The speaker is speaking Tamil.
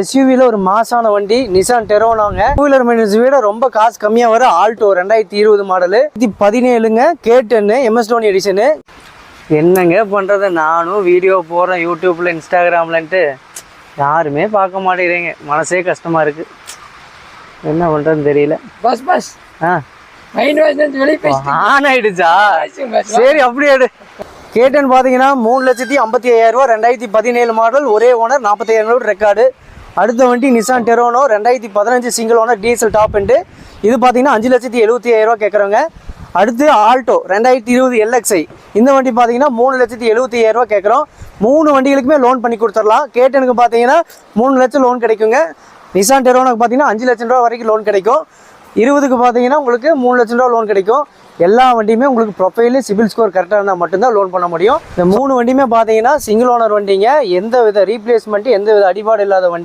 எஸ்யூவியில் ஒரு மாசான வண்டி நிசான் டெரோனாங்க. 2 வீலர் மைனஸ் விட ரொம்ப காசு கம்மியாக வரும். ஆல்டோ 2020 மாடலு 17ங்க K10 MS Dhoni எடிஷனு. என்னங்க பண்ணுறது, நானும் வீடியோ போடுறேன் யூடியூப்பில் இன்ஸ்டாகிராம்லன்ட்டு யாருமே பார்க்க மாட்டேங்கிறீங்க. மனசே கஷ்டமாக இருக்குது. என்ன பண்ணுறதுன்னு தெரியல. பஸ் ஆன் ஆயிடுச்சா? சரி அப்படியே எடு. K10 பார்த்தீங்கன்னா 3,55,000 2017 மாடல், ஒரே ஓனர், 45,000 ரெக்கார்டு. அடுத்த வண்டி Nissan Terrano 2015 single owner diesel top end. இது பார்த்தீங்கன்னா 5,75,000 கேட்குறோங்க. அடுத்து ஆல்டோ 2020 LXI. இந்த வண்டி பார்த்தீங்கன்னா 3,75,000 கேட்குறோம். 3 வண்டிகளுக்குமே லோன் பண்ணி கொடுத்துடலாம். K10க்கு பார்த்தீங்கன்னா 3 லட்சம் லோன் கிடைக்குங்க. நிசான் டெரோனோக்கு பார்த்தீங்கன்னா 5 லட்சம் ரூபா வரைக்கும் லோன் கிடைக்கும். 20க்கு பார்த்தீங்கன்னா உங்களுக்கு 3 லட்சம் ரூபா லோன் கிடைக்கும். எல்லா வண்டியுமே உங்களுக்கு ப்ரொஃபைலு சிபில் ஸ்கோர் கரெக்டாக இருந்தால் மட்டும்தான் லோன் பண்ண முடியும். இந்த 3 வண்டியுமே பார்த்தீங்கன்னா சிங்கிள் ஓனர் வண்டிங்க. எந்த வித ரீப்ளேஸ்மெண்ட்டு, எந்த வித அடிபாடு இல்லாத வண்டி.